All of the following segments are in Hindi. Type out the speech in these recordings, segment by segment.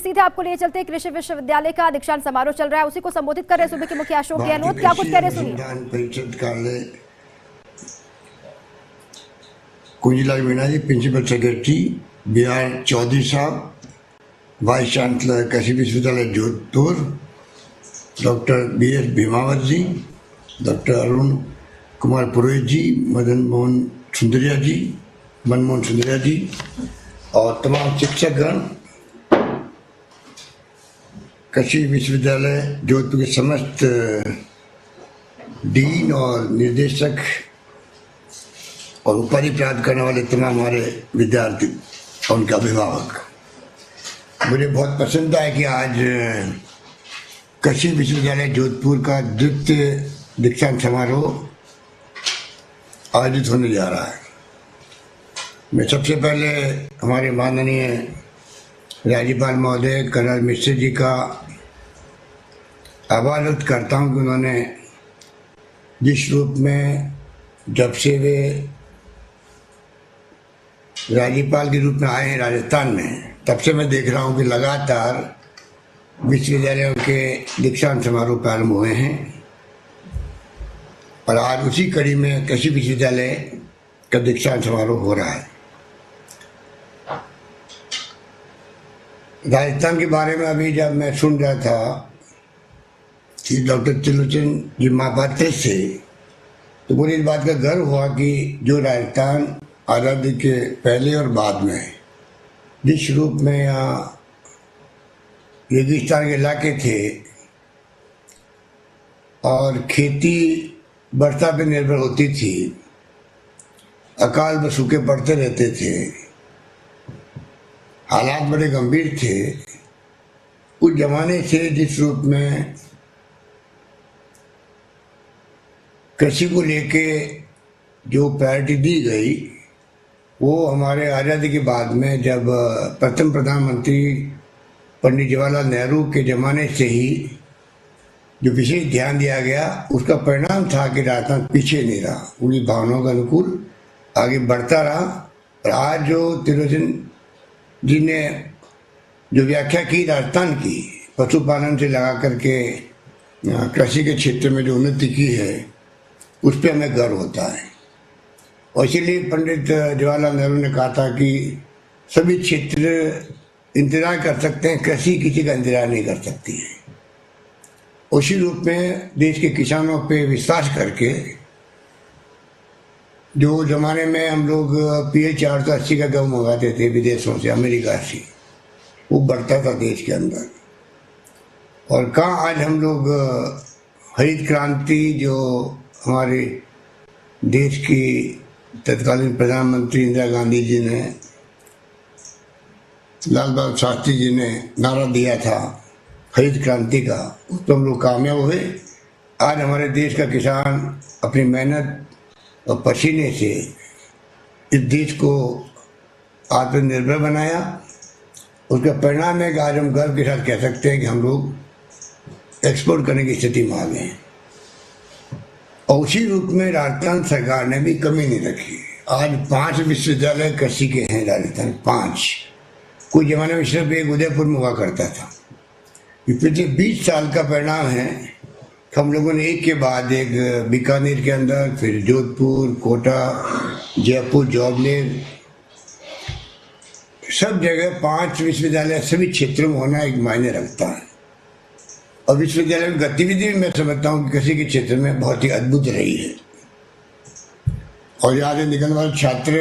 सीधे आपको ले चलते हैं, कृषि विश्वविद्यालय का दीक्षांत समारोह चल रहा है, उसी को संबोधित कर रहे हैं सूबे के मुखिया अशोक गहलोत। क्या कुछ कह रहे हैं सुनिए। परिषद कार्यालय कुंजीलाल मीणा जी, प्रिंसिपल सेक्रेटरी बिहार चौधरी साहब, वाइस चांसलर कृषि विश्वविद्यालय जोधपुर, डॉक्टर BS भीमावत जी, डॉक्टर अरुण कुमार पुरोहित जी, मनमोहन सुंदरिया जी और तमाम शिक्षकगण, कृषि विश्वविद्यालय जोधपुर के समस्त डीन और निर्देशक और उपाधि प्राप्त करने वाले तमाम हमारे विद्यार्थी और उनके अभिभावक, मुझे बहुत पसंद आया कि आज कृषि विश्वविद्यालय जोधपुर का द्वितीय दीक्षांत समारोह आयोजित होने जा रहा है। मैं सबसे पहले हमारे माननीय राज्यपाल महोदय कलराज मिश्र जी का आभार व्यक्त करता हूँ कि उन्होंने जिस रूप में जब से वे राज्यपाल के रूप में आए हैं राजस्थान में, तब से मैं देख रहा हूँ कि लगातार विश्वविद्यालयों के दीक्षांत समारोह प्रारंभ हुए हैं और आज उसी कड़ी में कृषि विश्वविद्यालय का दीक्षांत समारोह हो रहा है। राजस्थान के बारे में अभी जब मैं सुन रहा था कि डॉक्टर त्रिलोचन जी महापात्र से, तो मुझे इस बात का गर्व हुआ कि जो राजस्थान आज़ादी के पहले और बाद में जिस रूप में यहाँ रेगिस्तान के इलाके थे और खेती वर्षा पर निर्भर होती थी, अकाल में सूखे पड़ते रहते थे, हालात बड़े गंभीर थे। उस जमाने से जिस रूप में कृषि को लेके जो प्रायोरिटी दी गई, वो हमारे आज़ादी के बाद में जब प्रथम प्रधानमंत्री पंडित जवाहरलाल नेहरू के ज़माने से ही जो विशेष ध्यान दिया गया, उसका परिणाम था कि राजस्थान पीछे नहीं रहा, उन्हीं भावनाओं के अनुकूल आगे बढ़ता रहा। और आज जो त्रिलोचन जी ने जो व्याख्या की राजस्थान की, पशुपालन से लगा करके कृषि के क्षेत्र में जो उन्नति की है, उस पर हमें गर्व होता है। और इसीलिए पंडित जवाहरलाल नेहरू ने कहा था कि सभी क्षेत्र इंतजार कर सकते हैं, कृषि किसी का इंतजार नहीं कर सकती है। उसी रूप में देश के किसानों पे विश्वास करके, जो ज़माने में हम लोग PH 480 का गेहूँ मंगाते थे विदेशों से, अमेरिका से, वो बढ़ता था देश के अंदर। और कहाँ आज हम लोग हरित क्रांति जो हमारे देश की तत्कालीन प्रधानमंत्री इंदिरा गांधी जी ने, लाल बहादुर शास्त्री जी ने नारा दिया था हरित क्रांति का, उस पर हम लोग कामयाब हुए। आज हमारे देश का किसान अपनी मेहनत और पसीने से इस देश को आत्मनिर्भर बनाया। उसका परिणाम है कि आज हम गर्व के साथ कह सकते हैं कि हम लोग एक्सपोर्ट करने की स्थिति में आ गए हैं। और उसी रूप में राजस्थान सरकार ने भी कमी नहीं रखी। आज 5 विश्वविद्यालय कृषि के हैं राजस्थान, 5। कुछ जमाने में सिर्फ एक उदयपुर में हुआ करता था। पिछले 20 साल का परिणाम है कि हम लोगों ने एक के बाद एक बीकानेर के अंदर, फिर जोधपुर, कोटा, जयपुर, जौबनेर, सब जगह 5 विश्वविद्यालय सभी क्षेत्रों में होना एक मायने रखता है। और विश्वविद्यालय की गतिविधि भी मैं समझता हूँ कि कृषि के क्षेत्र में बहुत ही अद्भुत रही है। और यहाँ से निकलने वाले छात्र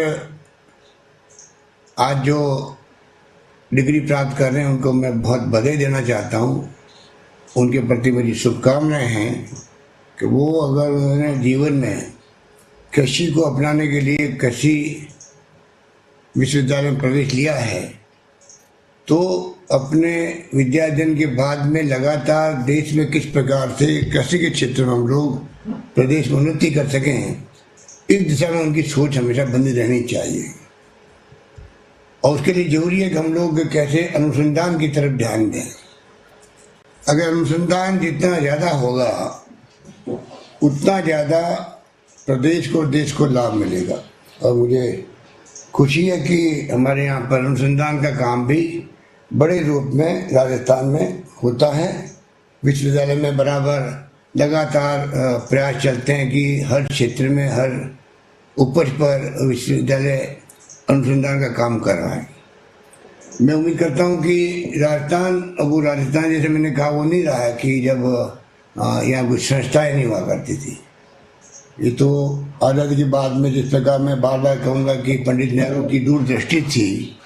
आज जो डिग्री प्राप्त कर रहे हैं, उनको मैं बहुत बधाई देना चाहता हूँ। उनके प्रति मेरी शुभकामनाएं हैं कि वो अगर उन्होंने जीवन में कृषि को अपनाने के लिए कृषि विश्वविद्यालय में प्रवेश लिया है, तो अपने विद्याध्ययन के बाद में लगातार देश में किस प्रकार से कृषि के क्षेत्र में हम लोग प्रदेश में उन्नति कर सकें, इस दिशा में उनकी सोच हमेशा बनी रहनी चाहिए। और उसके लिए जरूरी है कि हम लोग कैसे अनुसंधान की तरफ ध्यान दें। अगर अनुसंधान जितना ज़्यादा होगा, उतना ज़्यादा प्रदेश को, देश को लाभ मिलेगा। और मुझे खुशी है कि हमारे यहाँ पर अनुसंधान का काम भी बड़े रूप में राजस्थान में होता है। विश्वविद्यालय में बराबर लगातार प्रयास चलते हैं कि हर क्षेत्र में हर उपज पर विश्वविद्यालय अनुसंधान का काम कर रहा है। मैं उम्मीद करता हूं कि राजस्थान, अब वो राजस्थान जैसे मैंने कहा वो नहीं रहा है कि जब यहाँ कुछ संस्थाएं नहीं हुआ करती थी। ये तो आज़ादी के बाद में, जिस प्रकार मैं बार बार कहूँगा कि पंडित नेहरू की दूरदृष्टि थी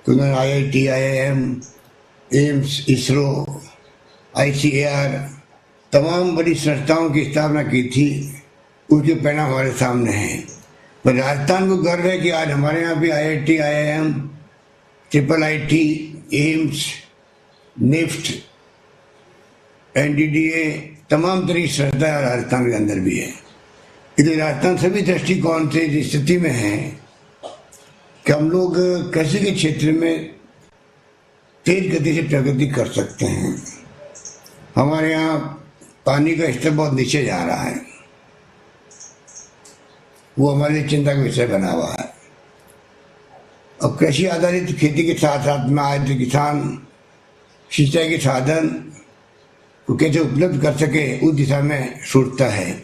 कि उन्होंने IIT, IIM, AIIMS, ISRO, ICAR तमाम बड़ी संस्थाओं की स्थापना की थी। उसके परिणाम हमारे सामने हैं। पर राजस्थान को गर्व है कि आज हमारे यहाँ भी IIT, IIM, IIIT, AIIMS, NIFT, NDDA तमाम तरह की संस्थाएं राजस्थान के अंदर भी है। इसलिए राजस्थान सभी दृष्टिकोण से इस स्थिति में है कि हम लोग कृषि के क्षेत्र में तेज गति से प्रगति कर सकते हैं। हमारे यहाँ पानी का स्तर बहुत नीचे जा रहा है, वो हमारे लिए चिंता का विषय बना हुआ है। और कृषि आधारित खेती के साथ साथ में आज किसान सिंचाई के साधन को कैसे उपलब्ध कर सके उस दिशा में सोचता है।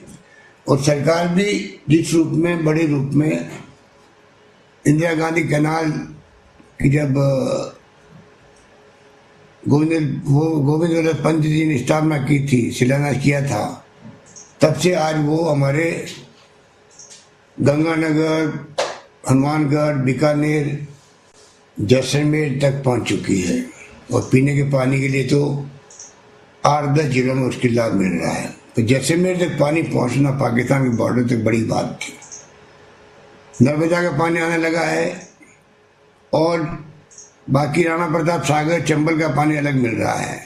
और सरकार भी जिस रूप में, बड़े रूप में इंदिरा गांधी कैनाल की जब गोविंद वल्लभ पंत जी ने स्थापना की थी, शिलान्यास किया था, तब से आज वो हमारे गंगानगर, हनुमानगढ़, बीकानेर, जैसलमेर तक पहुंच चुकी है। और पीने के पानी के लिए तो 8-10 जिलों में उसकी लाभ मिल रहा है। तो जैसलमेर तक पानी पहुंचना पाकिस्तान के बॉर्डर तक बड़ी बात थी। नर्मदा का पानी आने लगा है और बाकी राणा प्रताप सागर, चंबल का पानी अलग मिल रहा है।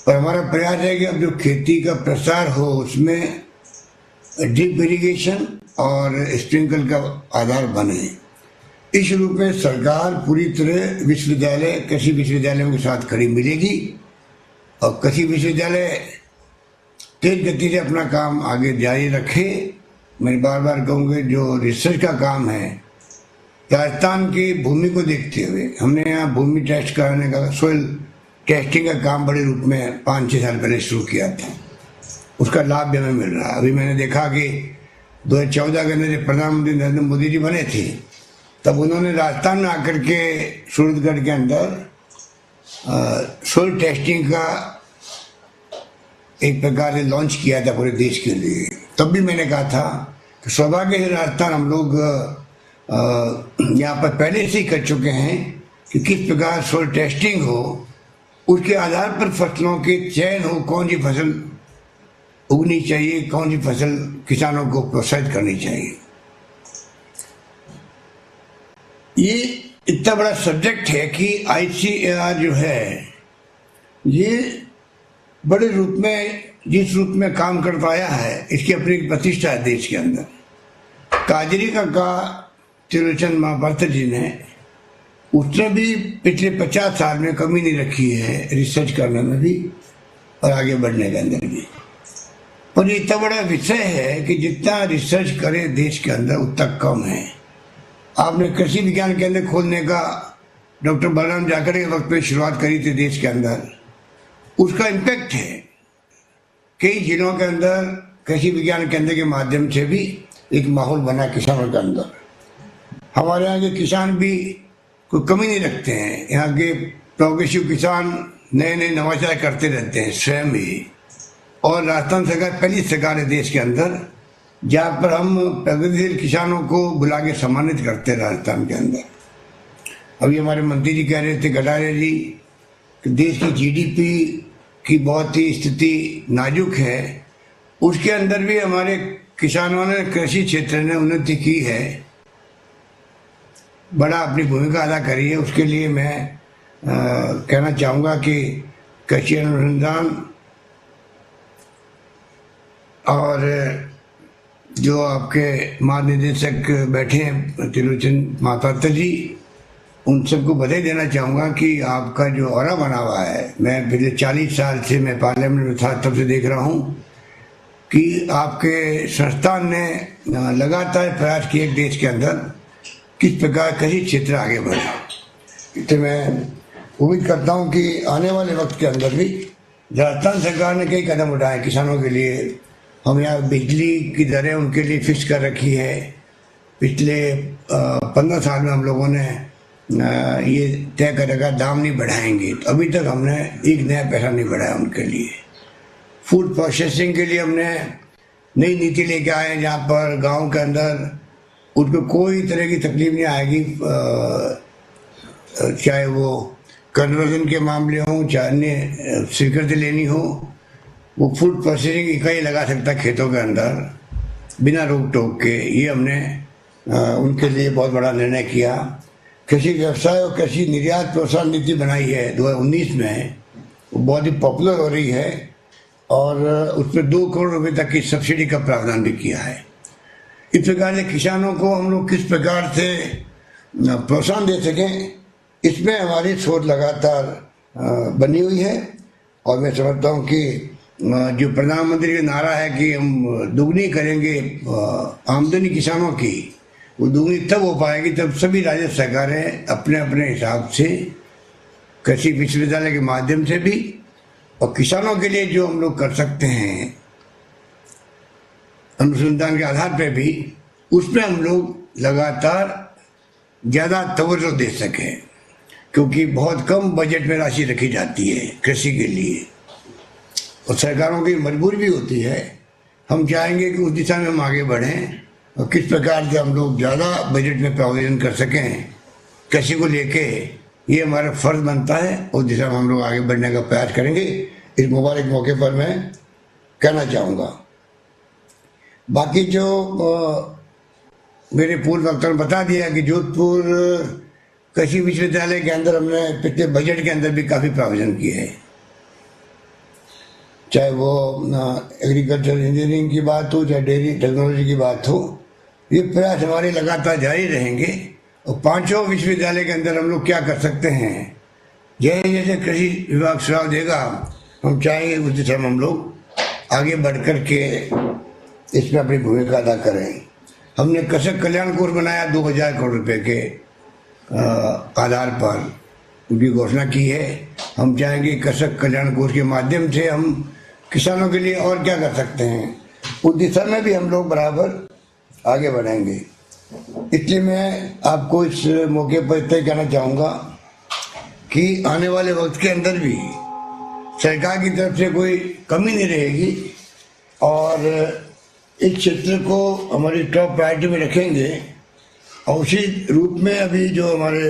और हमारा प्रयास है कि अब जो खेती का प्रसार हो उसमें ड्रिप इरिगेशन और स्प्रिंकल का आधार बने। इस रूप में सरकार पूरी तरह विश्वविद्यालय, कृषि विश्वविद्यालयों के साथ खड़ी मिलेगी और कृषि विश्वविद्यालय तेज गति से अपना काम आगे जारी रखे। मैं बार बार कहूँगा जो रिसर्च का काम है, राजस्थान की भूमि को देखते हुए हमने यहाँ भूमि टेस्ट कराने का, सोइल टेस्टिंग का काम बड़े रूप में 5-6 साल पहले शुरू किया था। उसका लाभ भी हमें मिल रहा है। अभी मैंने देखा कि 2014 के अंदर जब प्रधानमंत्री नरेंद्र मोदी जी बने थे, तब उन्होंने राजस्थान में आकर के सूरतगढ़ के अंदर सोइल टेस्टिंग का एक प्रकार से लॉन्च किया था पूरे देश के लिए। तब भी मैंने कहा था कि सौभाग्य से राजस्थान हम लोग यहाँ पर पहले से ही कर चुके हैं कि किस प्रकार सोइल टेस्टिंग हो, उसके आधार पर फसलों के चयन हो, कौन सी फसल उगनी चाहिए, कौन सी फसल किसानों को प्रोत्साहित करनी चाहिए। ये इतना बड़ा सब्जेक्ट है कि ICAR जो है ये बड़े रूप में, जिस रूप में काम कर पाया है, इसकी अपनी प्रतिष्ठा है देश के अंदर। काजरी का त्रिलोचन महापात्र जी ने, उसने भी पिछले 50 साल में कमी नहीं रखी है रिसर्च करने में भी और आगे बढ़ने के अंदर भी। और ये इतना बड़ा विषय है कि जितना रिसर्च करे देश के अंदर उतना कम है। आपने कृषि विज्ञान केंद्र खोलने का डॉक्टर बलराम जाखड़ के वक्त पे शुरुआत करी थी देश के अंदर, उसका इम्पैक्ट है। कई जिलों के अंदर कृषि विज्ञान केंद्र के माध्यम से भी एक माहौल बना किसानों के अंदर। हमारे यहाँ के किसान भी कोई कमी नहीं रखते हैं। यहाँ के प्रोग्रेसिव किसान नए नए नवाचार करते रहते हैं स्वयं ही। और राजस्थान सरकार पहली सरकार है देश के अंदर जहाँ पर हम प्रगतिशील किसानों को बुला के सम्मानित करते हैं राजस्थान के अंदर। अभी हमारे मंत्री जी कह रहे थे, कटारिया जी, कि देश की GDP की बहुत ही स्थिति नाजुक है, उसके अंदर भी हमारे किसानों ने, कृषि क्षेत्र ने उन्नति की है, बड़ा अपनी भूमिका अदा करी है। उसके लिए मैं कहना चाहूँगा कि कृषि अनुसंधान और जो आपके महानिदेशक बैठे हैं त्रिलोचन महापात्र जी, उन सबको बधाई देना चाहूँगा कि आपका जो ऑरा बना हुआ है, मैं पिछले 40 साल से मैं पार्लियामेंट में था तब से देख रहा हूँ कि आपके संस्थान ने लगातार प्रयास किए देश के अंदर किस प्रकार कृषि क्षेत्र आगे बढ़े। तो मैं उम्मीद करता हूं कि आने वाले वक्त के अंदर भी राजस्थान सरकार ने कई कदम उठाए किसानों के लिए। हम यहाँ बिजली की दरें उनके लिए फिक्स कर रखी है। पिछले 15 साल में हम लोगों ने ये तय कर रखा दाम नहीं बढ़ाएंगे, तो अभी तक हमने एक नया पैसा नहीं बढ़ाया उनके लिए। फूड प्रोसेसिंग के लिए हमने नई नीति लेके आए हैं जहाँ पर गांव के अंदर उनको कोई तरह की तकलीफ नहीं आएगी, चाहे वो कन्वर्जन के मामले हों, चाहे अन्य स्वीकृति लेनी हो, वो फूड प्रोसेसिंग इकाई लगा सकता है खेतों के अंदर बिना रोक टोक के। ये हमने उनके लिए बहुत बड़ा निर्णय किया। कृषि व्यवसाय और कृषि निर्यात प्रोत्साहन नीति बनाई है 2019 में, वो बहुत ही पॉपुलर हो रही है और उसमें 2 करोड़ रुपए तक की सब्सिडी का प्रावधान भी किया है। इस प्रकार से किसानों को हम लोग किस प्रकार से प्रोत्साहन दे सकें, इसमें हमारी सोच लगातार बनी हुई है। और मैं समझता हूँ कि जो प्रधानमंत्री का नारा है कि हम दुगनी करेंगे आमदनी किसानों की, वो दुगनी तब हो पाएगी जब सभी राज्य सरकारें अपने अपने हिसाब से कृषि विश्वविद्यालय के माध्यम से भी और किसानों के लिए जो हम लोग कर सकते हैं अनुसंधान के आधार पर भी, उसमें हम लोग लगातार ज़्यादा तवज्जो दे सकें, क्योंकि बहुत कम बजट में राशि रखी जाती है कृषि के लिए और सरकारों की मजबूरी भी होती है। हम चाहेंगे कि उस दिशा में हम आगे बढ़ें और किस प्रकार से हम लोग ज़्यादा बजट में प्रावधान कर सकें कृषि को लेके, ये हमारा फर्ज बनता है। उस दिशा में हम लोग आगे बढ़ने का प्रयास करेंगे। इस मुबारक मौके पर मैं कहना चाहूँगा, बाकी जो मेरे पूर्व वक्ता ने बता दिया कि जोधपुर कृषि विश्वविद्यालय के अंदर हमने पिछले बजट के अंदर भी काफ़ी प्रावधान किए हैं, चाहे वो एग्रीकल्चर इंजीनियरिंग की बात हो, चाहे डेयरी टेक्नोलॉजी की बात हो। ये प्रयास हमारे लगातार जारी रहेंगे और 5 विश्वविद्यालय के अंदर हम लोग क्या कर सकते हैं, जैसे जैसे कृषि विभाग सुझाव देगा हम चाहेंगे उस दिशा में हम लोग आगे बढ़ कर के इसमें अपनी भूमिका अदा करें। हमने कृषक कल्याण कोष बनाया 2000 करोड़ रुपए के आधार पर उनकी घोषणा की है। हम चाहेंगे कृषक कल्याण कोष के माध्यम से हम किसानों के लिए और क्या कर सकते हैं, उस दिशा में भी हम लोग बराबर आगे बढ़ेंगे। इसलिए मैं आपको इस मौके पर इतना कहना चाहूँगा कि आने वाले वक्त के अंदर भी सरकार की तरफ से कोई कमी नहीं रहेगी और इस क्षेत्र को हमारी टॉप प्रायोरिटी में रखेंगे। और उसी रूप में अभी जो हमारे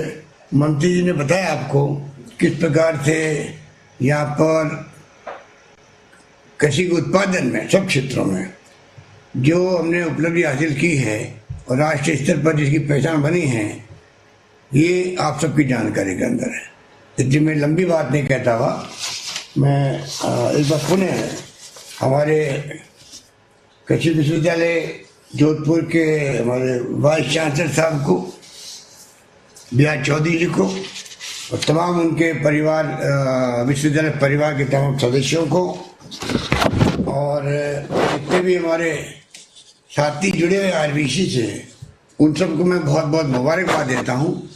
मंत्री जी ने बताया आपको किस प्रकार से यहाँ पर कृषि के उत्पादन में सब क्षेत्रों में जो हमने उपलब्धि हासिल की है और राष्ट्रीय स्तर पर जिसकी पहचान बनी है, ये आप सबकी जानकारी के अंदर है। इसलिए मैं लंबी बात नहीं कहता हुआ मैं एक बार पुनः हमारे कृषि विश्वविद्यालय जोधपुर के हमारे वाइस चांसलर साहब को, बिहार चौधरी जी को और तमाम उनके परिवार विश्वविद्यालय परिवार के तमाम सदस्यों को और जितने भी हमारे साथी जुड़े हुए आरबीसी से, उन सबको मैं बहुत बहुत मुबारकबाद देता हूँ।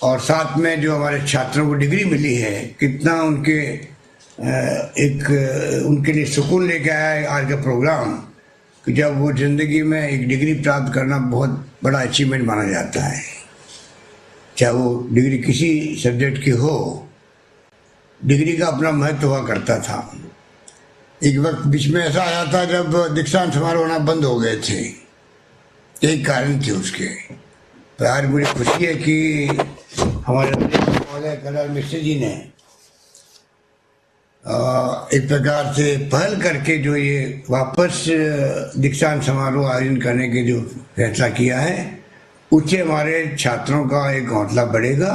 और साथ में जो हमारे छात्रों को डिग्री मिली है, कितना उनके उनके लिए सुकून लेके आया है आज का प्रोग्राम कि जब वो ज़िंदगी में एक डिग्री प्राप्त करना बहुत बड़ा अचीवमेंट माना जाता है, चाहे वो डिग्री किसी सब्जेक्ट की हो। डिग्री का अपना महत्व हुआ करता था। एक वक्त बीच में ऐसा आया था जब दीक्षांत समारोह होना बंद हो गए थे, एक कारण थे उसके। पर आज मुझे खुशी है कि हमारे महोदय कल्याण मिश्र जी ने एक प्रकार से पहल करके जो ये वापस दीक्षांत समारोह आयोजन करने के जो फैसला किया है, उससे हमारे छात्रों का एक हौसला बढ़ेगा।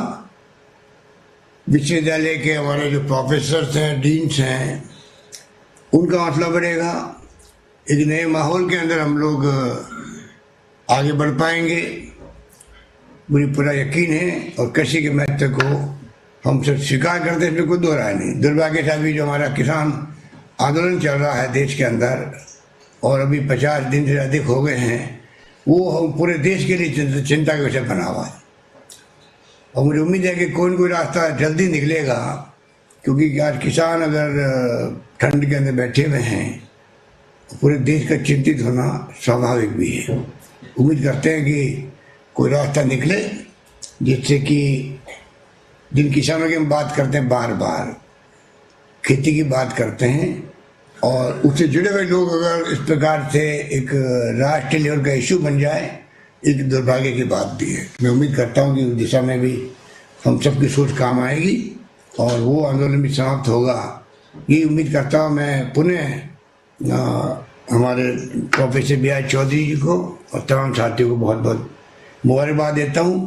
विश्वविद्यालय के हमारे जो प्रोफेसर्स हैं, डीन्स हैं, उनका हौसला बढ़ेगा। एक नए माहौल के अंदर हम लोग आगे बढ़ पाएंगे, मुझे पूरा यकीन है। और कृषि के महत्व को हम सब स्वीकार करते हैं, इसमें कोई दो राय नहीं। दुर्भाग्य से अभी जो हमारा किसान आंदोलन चल रहा है देश के अंदर और अभी 50 दिन से अधिक हो गए हैं, वो हम पूरे देश के लिए चिंता का विषय बना हुआ है। और मुझे उम्मीद है कि कोई न कोई रास्ता जल्दी निकलेगा, क्योंकि आज किसान अगर ठंड के अंदर बैठे हुए हैं, पूरे देश का चिंतित होना स्वाभाविक भी है। उम्मीद करते हैं कि कोई रास्ता निकले, जिससे कि जिन किसानों की हम बात करते हैं, बार बार खेती की बात करते हैं, और उससे जुड़े हुए लोग अगर इस प्रकार से एक राष्ट्रीय लेवल का इशू बन जाए, एक दुर्भाग्य की बात भी है। मैं उम्मीद करता हूँ कि उस दिशा में भी हम सबकी सोच काम आएगी और वो आंदोलन भी समाप्त होगा। ये उम्मीद करता हूँ मैं पुनः हमारे प्रोफेसर B.R. चौधरी जी को और तमाम साथियों को बहुत बहुत मुबारकबाद देता हूँ,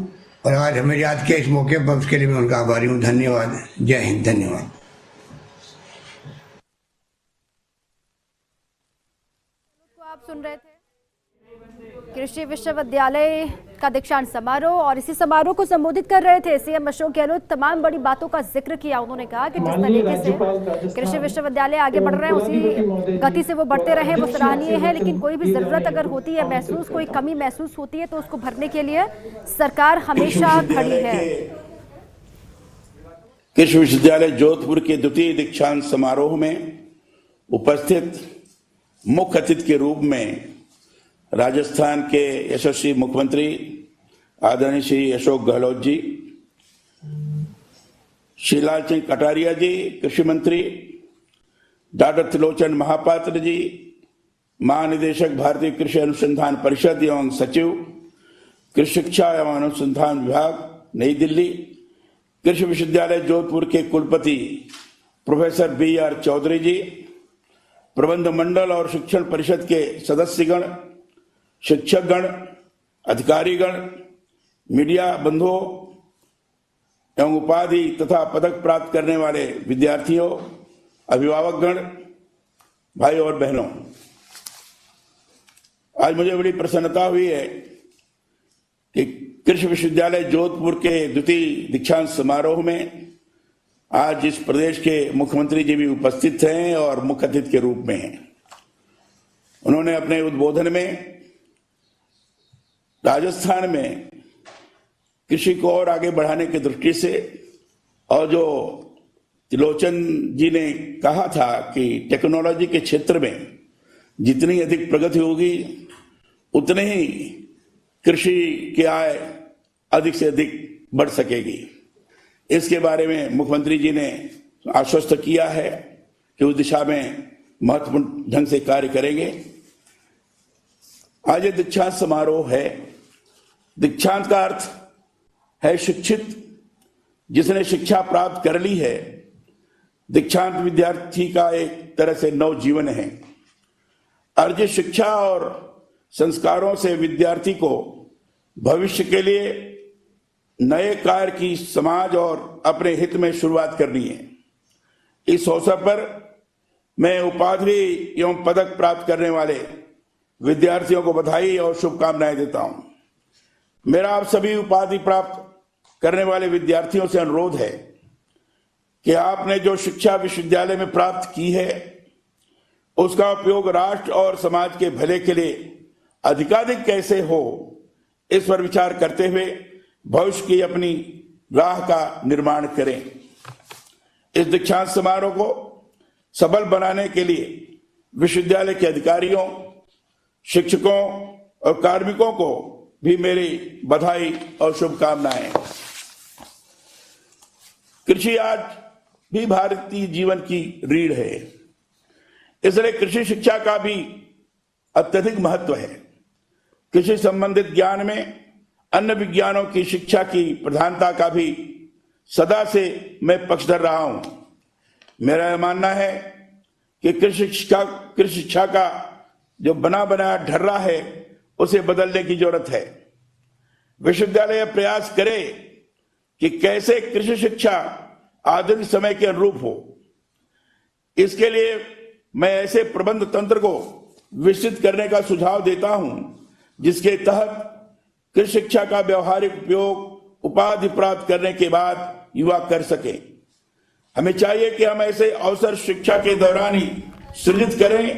और आज हमें याद किया इस मौके पर, उसके लिए मैं उनका आभारी हूँ। धन्यवाद। जय हिंद। धन्यवाद। आप सुन रहे थे कृषि विश्वविद्यालय का दीक्षांत समारोह, और इसी समारोह को संबोधित कर रहे थे सीएम अशोक गहलोत। तमाम बड़ी बातों का जिक्र किया। उन्होंने कहा कि जिस तरीके से कृषि विश्वविद्यालय आगे बढ़ रहे हैं, उसी गति से वो बढ़ते रहे, वो सराहनीय है। लेकिन कोई भी जरूरत अगर होती है, महसूस कोई कमी महसूस होती है, तो उसको भरने के लिए सरकार हमेशा खड़ी है। कृषि विश्वविद्यालय जोधपुर के द्वितीय दीक्षांत समारोह में उपस्थित मुख्य अतिथि के रूप में राजस्थान के यशस्वी मुख्यमंत्री आदरणीय श्री अशोक गहलोत जी, श्री लाल सिंह कटारिया जी कृषि मंत्री, डॉक्टर त्रिलोचन महापात्र जी महानिदेशक भारतीय कृषि अनुसंधान परिषद एवं सचिव कृषि शिक्षा एवं अनुसंधान विभाग नई दिल्ली, कृषि विश्वविद्यालय जोधपुर के कुलपति प्रोफेसर B.R. चौधरी जी, प्रबंध मंडल और शिक्षण परिषद के सदस्यगण, शिक्षकगण, अधिकारीगण, मीडिया बंधुओं एवं उपाधि तथा पदक प्राप्त करने वाले विद्यार्थियों, अभिभावकगण, भाई और बहनों, आज मुझे बड़ी प्रसन्नता हुई है कि कृषि विश्वविद्यालय जोधपुर के द्वितीय दीक्षांत समारोह में आज इस प्रदेश के मुख्यमंत्री जी भी उपस्थित हैं और मुख्य अतिथि के रूप में हैं। उन्होंने अपने उद्बोधन में राजस्थान में कृषि को और आगे बढ़ाने की दृष्टि से, और जो त्रिलोचन जी ने कहा था कि टेक्नोलॉजी के क्षेत्र में जितनी अधिक प्रगति होगी, उतने ही कृषि की आय अधिक से अधिक बढ़ सकेगी। इसके बारे में मुख्यमंत्री जी ने आश्वस्त किया है कि उस दिशा में महत्वपूर्ण ढंग से कार्य करेंगे। आज ये दीक्षांत समारोह है। दीक्षांत का अर्थ है शिक्षित, जिसने शिक्षा प्राप्त कर ली है। दीक्षांत विद्यार्थी का एक तरह से नव जीवन है। अर्जित शिक्षा और संस्कारों से विद्यार्थी को भविष्य के लिए नए कार्य की समाज और अपने हित में शुरुआत करनी है। इस अवसर पर मैं उपाधि एवं पदक प्राप्त करने वाले विद्यार्थियों को बधाई और शुभकामनाएं देता हूं। मेरा आप सभी उपाधि प्राप्त करने वाले विद्यार्थियों से अनुरोध है कि आपने जो शिक्षा विश्वविद्यालय में प्राप्त की है, उसका उपयोग राष्ट्र और समाज के भले के लिए अधिकाधिक कैसे हो, इस पर विचार करते हुए भविष्य की अपनी राह का निर्माण करें। इस दीक्षांत समारोह को सफल बनाने के लिए विश्वविद्यालय के अधिकारियों, शिक्षकों और कार्मिकों को भी मेरी बधाई और शुभकामनाएं। कृषि आज भी भारतीय जीवन की रीढ़ है, इसलिए कृषि शिक्षा का भी अत्यधिक महत्व है। कृषि संबंधित ज्ञान में अन्य विज्ञानों की शिक्षा की प्रधानता का भी सदा से मैं पक्षधर रहा हूं। मेरा यह मानना है कि कृषि शिक्षा का जो बना बनाया ढर्रा है, उसे बदलने की जरूरत है। विश्वविद्यालय प्रयास करे कि कैसे कृषि शिक्षा आधुनिक समय के अनुरूप हो। इसके लिए मैं ऐसे प्रबंध तंत्र को विकसित करने का सुझाव देता हूं, जिसके तहत कृषि शिक्षा का व्यवहारिक उपयोग उपाधि प्राप्त करने के बाद युवा कर सके। हमें चाहिए कि हम ऐसे अवसर शिक्षा के दौरान ही सृजित करें,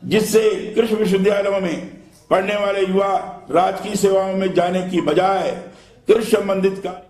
जिससे कृषि विश्वविद्यालयों में पढ़ने वाले युवा राजकीय सेवाओं में जाने की बजाय कृषि संबंधित कार्य